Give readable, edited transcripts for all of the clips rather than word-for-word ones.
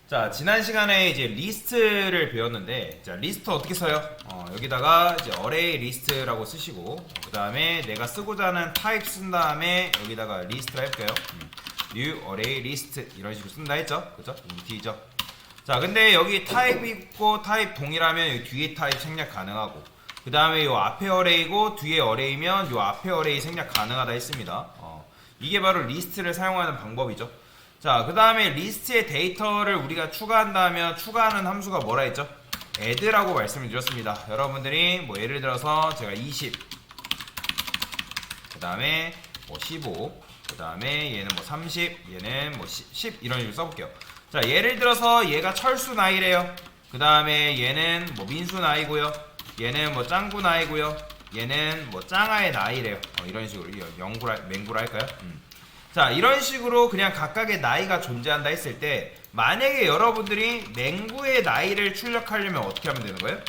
자, 지난 시간에 이제 리스트를 배웠는데, 자, 리스트 어떻게 써요? 여기다가 이제 array list라고 쓰시고, 그 다음에 내가 쓰고자 하는 타입 쓴 다음에 여기다가 리스트를 할게요. new array list 이런 식으로 쓴다 했죠? 그죠? 인티저. 자, 근데 여기 타입 있고 타입 동일하면 여기 뒤에 타입 생략 가능하고, 그 다음에 요 앞에 array고 뒤에 array면 요 앞에 array 생략 가능하다 했습니다. 이게 바로 리스트를 사용하는 방법이죠. 자, 그 다음에 리스트의 데이터를 우리가 추가한다면 추가하는 함수가 뭐라 했죠? add라고 말씀을 드렸습니다. 여러분들이 뭐 예를 들어서 제가 20, 그 다음에 뭐 15, 그 다음에 얘는 뭐 30, 얘는 뭐 10 이런 식으로 써볼게요. 자, 예를 들어서 얘가 철수 나이래요. 그 다음에 얘는 뭐 민수 나이고요. 얘는 뭐 짱구 나이고요. 얘는 뭐 짱아의 나이래요. 이런 식으로 맹구라 할까요? 자, 이런 식으로 그냥 각각의 나이가 존재한다 했을 때, 만약에 여러분들이 맹구의 나이를 출력하려면 어떻게 하면 되는 거예요?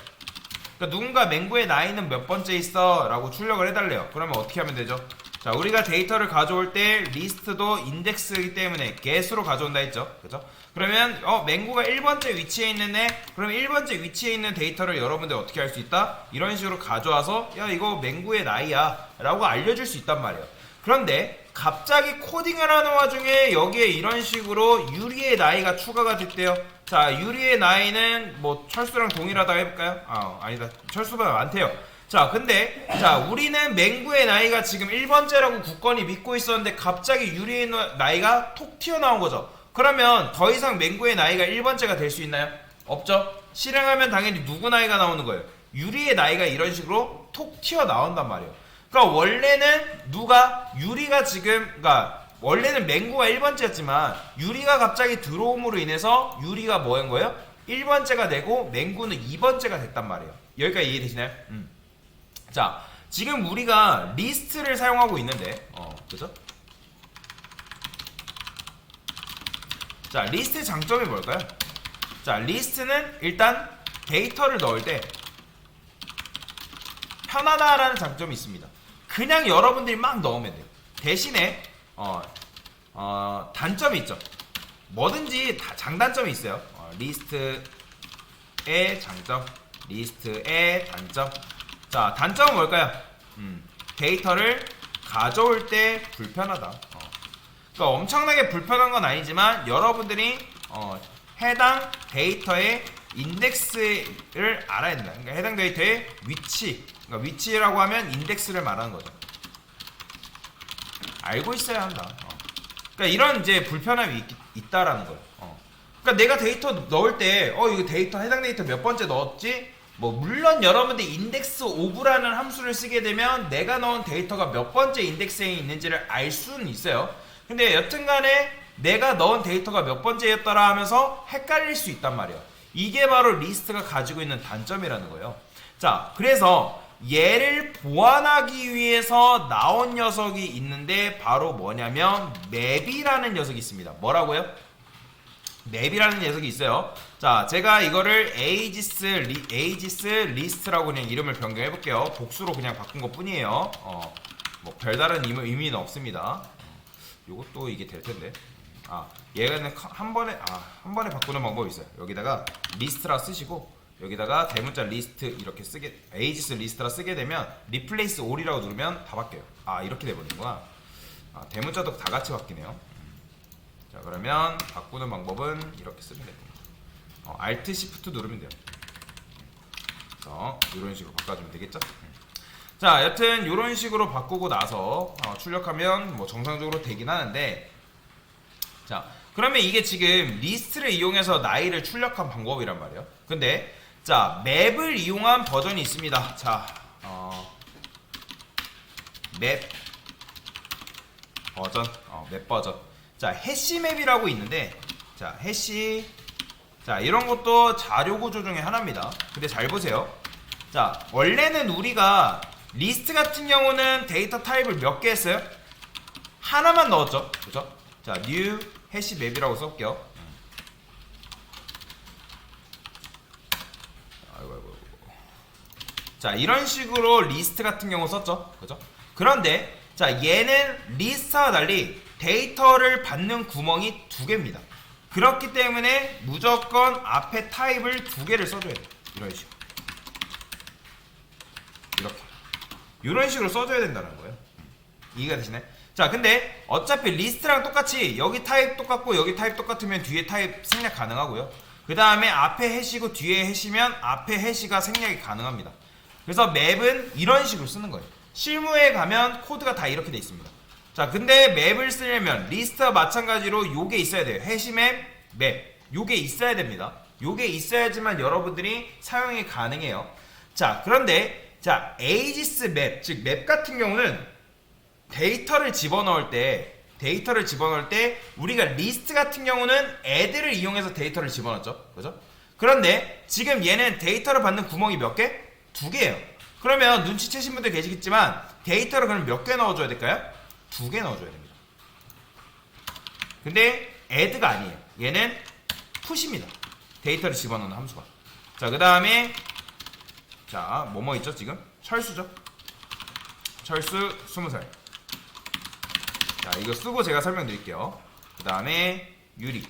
그러니까 누군가 맹구의 나이는 몇 번째 있어? 라고 출력을 해달래요. 그러면 어떻게 하면 되죠? 자, 우리가 데이터를 가져올 때 리스트도 인덱스이기 때문에 get으로 가져온다 했죠. 그죠? 그러면 맹구가 1번째 위치에 있는 애, 그러면 1번째 위치에 있는 데이터를 여러분들 어떻게 할 수 있다? 이런 식으로 가져와서 야, 이거 맹구의 나이야 라고 알려줄 수 있단 말이에요. 그런데 갑자기 코딩을 하는 와중에 여기에 이런 식으로 유리의 나이가 추가가 됐대요. 자, 유리의 나이는 뭐 철수랑 동일하다고 해볼까요? 아니다. 철수보다 많대요. 자, 근데 자, 우리는 맹구의 나이가 지금 1번째라고 굳건히 믿고 있었는데 갑자기 유리의 나이가 톡 튀어나온 거죠. 그러면 더 이상 맹구의 나이가 1번째가 될 수 있나요? 없죠. 실행하면 당연히 누구 나이가 나오는 거예요? 유리의 나이가 이런 식으로 톡 튀어나온단 말이에요. 그러니까 원래는 유리가 지금, 그러니까 원래는 맹구가 1번째였지만 유리가 갑자기 들어옴으로 인해서 유리가 뭐 한 거예요? 1번째가 되고 맹구는 2번째가 됐단 말이에요. 여기까지 이해되시나요? 자, 지금 우리가 리스트를 사용하고 있는데, 그죠? 자, 리스트의 장점이 뭘까요? 자, 리스트는 일단 데이터를 넣을 때 편하다라는 장점이 있습니다. 그냥 여러분들이 막 넣으면 돼요. 대신에 단점이 있죠. 뭐든지 다 장단점이 있어요. 리스트의 장점, 리스트의 단점. 자, 단점은 뭘까요? 데이터를 가져올 때 불편하다. 그러니까 엄청나게 불편한 건 아니지만 여러분들이 해당 데이터의 인덱스를 알아야 된다. 그러니까 해당 데이터의 위치, 그러니까 위치라고 하면 인덱스를 말하는 거죠. 알고 있어야 한다. 그러니까 이런 이제 불편함이 있다라는 거예요. 그러니까 내가 데이터 넣을 때, 이거 데이터 해당 데이터 몇 번째 넣었지? 뭐 물론 여러분들 인덱스 오브라는 함수를 쓰게 되면 내가 넣은 데이터가 몇 번째 인덱스에 있는지를 알 수는 있어요. 근데 여튼간에 내가 넣은 데이터가 몇 번째였더라 하면서 헷갈릴 수 있단 말이에요. 이게 바로 리스트가 가지고 있는 단점이라는 거예요. 자, 그래서 얘를 보완하기 위해서 나온 녀석이 있는데 바로 뭐냐면 맵이라는 녀석이 있습니다. 뭐라고요? 맵이라는 녀석이 있어요. 자, 제가 이거를 aegis list라고 그냥 이름을 변경해 볼게요. 복수로 그냥 바꾼 것 뿐이에요. 뭐 별다른 의미는 없습니다. 요것도 이게 될 텐데. 얘는 한 번에 바꾸는 방법이 있어요. 여기다가 리스트라 쓰시고 여기다가 대문자 리스트 이렇게 aegis list라 쓰게 되면 replace all이라고 누르면 다 바뀌어요. 이렇게 돼버리는구나. 대문자도 다 같이 바뀌네요. 자, 그러면 바꾸는 방법은 이렇게 쓰면 됩니다. alt shift 누르면 돼요. 그래서 이런 식으로 바꿔주면 되겠죠? 자, 여튼 이런 식으로 바꾸고 나서 출력하면 뭐 정상적으로 되긴 하는데, 자, 그러면 이게 지금 리스트를 이용해서 나이를 출력한 방법이란 말이에요. 근데 자, 맵을 이용한 버전이 있습니다. 자, 맵 버전, 맵 버전. 자, 해시 맵이라고 있는데, 자, 해시, 자, 이런 것도 자료 구조 중에 하나입니다. 근데 잘 보세요. 자, 원래는 우리가 리스트 같은 경우는 데이터 타입을 몇 개 했어요? 하나만 넣었죠. 그죠? 자, new 해시 맵이라고 써볼게요. 자, 이런 식으로 리스트 같은 경우 썼죠. 그죠? 그런데 자, 얘는 리스트와 달리 데이터를 받는 구멍이 두 개입니다. 그렇기 때문에 무조건 앞에 타입을 두 개를 써줘야 돼. 이런 식으로. 이렇게. 이런 식으로 써줘야 된다는 거예요. 이해가 되시나요? 자, 근데 어차피 리스트랑 똑같이 여기 타입 똑같고 여기 타입 똑같으면 뒤에 타입 생략 가능하고요. 그 다음에 앞에 해시고 뒤에 해시면 앞에 해시가 생략이 가능합니다. 그래서 맵은 이런 식으로 쓰는 거예요. 실무에 가면 코드가 다 이렇게 돼 있습니다. 자, 근데 맵을 쓰려면 리스트와 마찬가지로 요게 있어야 돼요. 해시맵, 맵. 요게 있어야 됩니다. 요게 있어야지만 여러분들이 사용이 가능해요. 자, 그런데 자, 에이지스 맵, 즉 맵 같은 경우는 데이터를 집어넣을 때 우리가 리스트 같은 경우는 add를 이용해서 데이터를 집어넣었죠. 그죠? 그런데 지금 얘는 데이터를 받는 구멍이 몇 개? 두 개예요. 그러면 눈치채신 분들 계시겠지만 데이터를 그럼 몇 개 넣어줘야 될까요? 두 개 넣어줘야 됩니다. 근데 add가 아니에요. 얘는 push입니다. 데이터를 집어넣는 함수가. 자, 그 다음에 자, 뭐뭐 있죠 지금? 철수죠. 철수 20살. 자, 이거 쓰고 제가 설명드릴게요. 그 다음에 유리,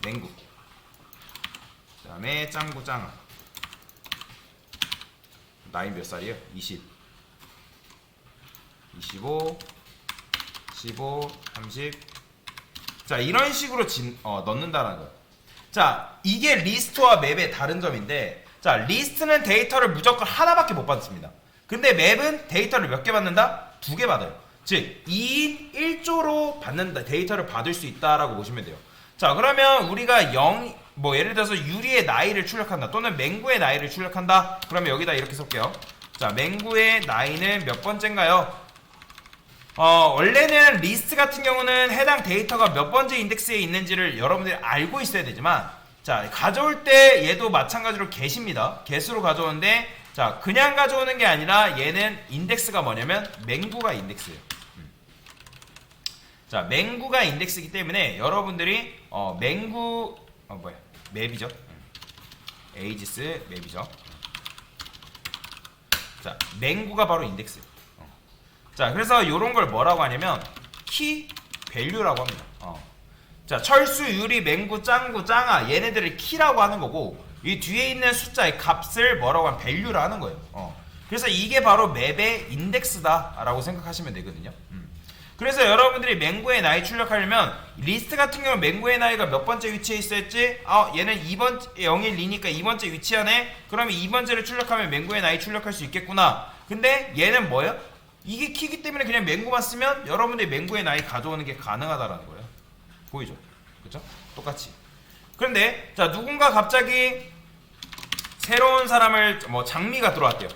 맹구, 그 다음에 짱구, 짱아. 나이 몇 살이에요? 20, 25, 15, 30. 자, 이런 식으로 넣는다는 거예요. 자, 이게 리스트와 맵의 다른 점인데, 자, 리스트는 데이터를 무조건 하나밖에 못 받습니다. 근데 맵은 데이터를 몇 개 받는다? 두 개 받아요. 즉 2인 1조로 받는다, 데이터를 받을 수 있다라고 보시면 돼요. 자, 그러면 우리가 예를 들어서 유리의 나이를 출력한다 또는 맹구의 나이를 출력한다. 그러면 여기다 이렇게 쓸게요. 자, 맹구의 나이는 몇 번째인가요? 원래는 리스트 같은 경우는 해당 데이터가 몇 번째 인덱스에 있는지를 여러분들이 알고 있어야 되지만, 자, 가져올 때 얘도 마찬가지로 get입니다. get으로 가져오는데, 자, 그냥 가져오는 게 아니라 얘는 인덱스가 뭐냐면 맹구가 인덱스예요. 자, 맹구가 인덱스이기 때문에 여러분들이 맵이죠. 에이지스 맵이죠. 자, 맹구가 바로 인덱스예요. 자, 그래서 요런 걸 뭐라고 하냐면 키 밸류라고 합니다. 자, 철수, 유리, 맹구, 짱구, 짱아, 얘네들을 키라고 하는 거고, 이 뒤에 있는 숫자의 값을 뭐라고 하면 밸류를 하는 거예요. 그래서 이게 바로 맵의 인덱스다 라고 생각하시면 되거든요. 그래서 여러분들이 맹구의 나이 출력하려면 리스트 같은 경우는 맹구의 나이가 몇 번째 위치에 있었지? 얘는 2번 012니까 2번째 위치하네? 그러면 2번째를 출력하면 맹구의 나이 출력할 수 있겠구나. 근데 얘는 뭐예요? 이게 키기 때문에 그냥 맹구만 쓰면 여러분들이 맹구의 나이 가져오는 게 가능하다라는 거예요. 보이죠? 그쵸? 똑같이. 그런데 자, 누군가 갑자기 새로운 사람을 장미가 들어왔대요.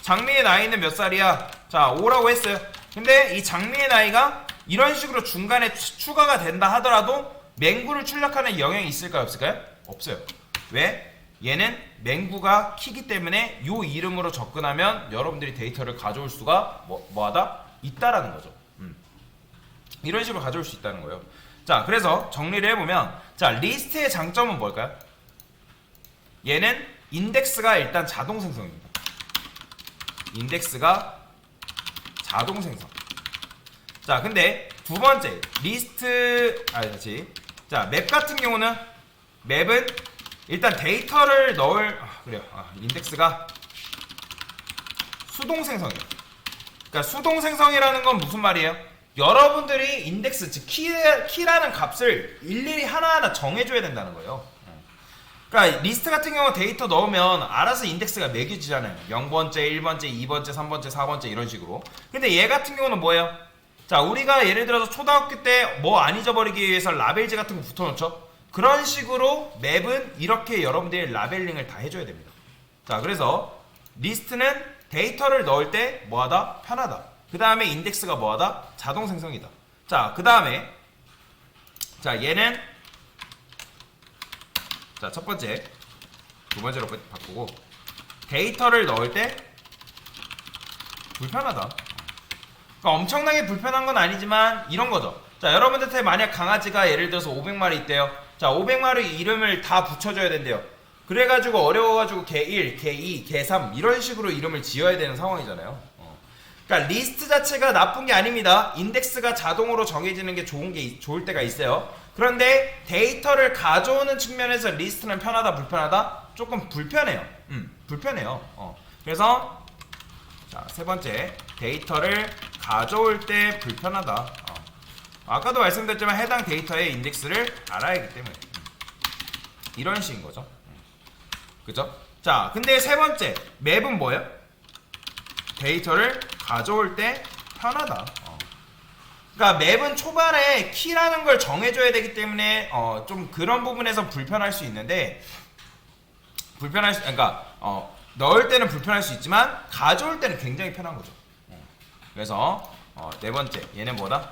장미의 나이는 몇 살이야? 자, 5라고 했어요. 근데 이 장미의 나이가 이런 식으로 중간에 추가가 된다 하더라도 맹구를 출력하는 영향이 있을까요? 없을까요? 없어요. 왜? 얘는 맹구가 키기 때문에 요 이름으로 접근하면 여러분들이 데이터를 가져올 수가 뭐하다? 있다라는 거죠. 이런 식으로 가져올 수 있다는 거예요. 자, 그래서 정리를 해보면, 자, 리스트의 장점은 뭘까요? 얘는 인덱스가 일단 자동 생성입니다. 인덱스가 자동 생성. 자, 근데 두 번째 리스트 자, 맵 같은 경우는 맵은 일단 데이터를 넣을 인덱스가 수동 생성이에요. 그러니까 수동 생성이라는 건 무슨 말이에요? 여러분들이 인덱스, 즉 키라는 값을 일일이 하나하나 정해줘야 된다는 거예요. 그러니까 리스트 같은 경우 데이터 넣으면 알아서 인덱스가 매겨지잖아요. 0번째, 1번째, 2번째, 3번째, 4번째 이런 식으로. 근데 얘 같은 경우는 뭐예요? 자, 우리가 예를 들어서 초등학교 때 뭐 안 잊어버리기 위해서 라벨지 같은 거 붙여놓죠? 그런 식으로 맵은 이렇게 여러분들이 라벨링을 다 해줘야 됩니다. 자, 그래서 리스트는 데이터를 넣을 때 뭐하다? 편하다. 그 다음에 인덱스가 뭐하다? 자동 생성이다. 자, 그 다음에 자, 얘는 자, 첫 번째, 두 번째로 바꾸고 데이터를 넣을 때 불편하다. 그러니까 엄청나게 불편한 건 아니지만 이런 거죠. 자, 여러분들한테 만약 강아지가 예를 들어서 500마리 있대요. 자, 500마리 이름을 다 붙여줘야 된대요. 그래가지고 어려워가지고 개 1, 개 2, 개 3 이런 식으로 이름을 지어야 되는 상황이잖아요. 그러니까 리스트 자체가 나쁜 게 아닙니다. 인덱스가 자동으로 정해지는 게 좋을 때가 있어요. 그런데 데이터를 가져오는 측면에서 리스트는 편하다 불편하다? 조금 불편해요. 불편해요. 그래서 자, 세 번째, 데이터를 가져올 때 불편하다. 아까도 말씀드렸지만 해당 데이터의 인덱스를 알아야 하기 때문에 이런 식인 거죠. 그죠? 자, 근데 세 번째, 맵은 뭐예요? 데이터를 가져올 때 편하다. 그러니까 맵은 초반에 키라는 걸 정해줘야 되기 때문에 좀 그런 부분에서 불편할 수 있는데 그러니까 넣을 때는 불편할 수 있지만 가져올 때는 굉장히 편한 거죠. 그래서 네 번째, 얘는 뭐다?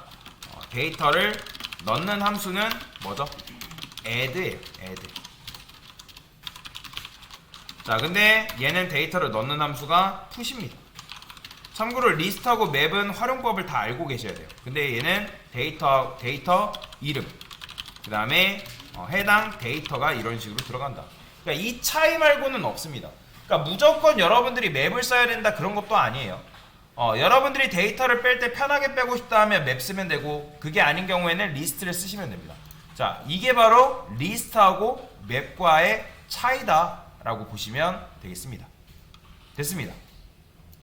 데이터를 넣는 함수는 뭐죠? add예요. add. 자, 근데 얘는 데이터를 넣는 함수가 push입니다. 참고로 리스트하고 맵은 활용법을 다 알고 계셔야 돼요. 근데 얘는 데이터 이름, 그 다음에 해당 데이터가 이런 식으로 들어간다. 그러니까 이 차이 말고는 없습니다. 그러니까 무조건 여러분들이 맵을 써야 된다 그런 것도 아니에요. 여러분들이 데이터를 뺄 때 편하게 빼고 싶다 하면 맵 쓰면 되고, 그게 아닌 경우에는 리스트를 쓰시면 됩니다. 자, 이게 바로 리스트하고 맵과의 차이다 라고 보시면 되겠습니다. 됐습니다.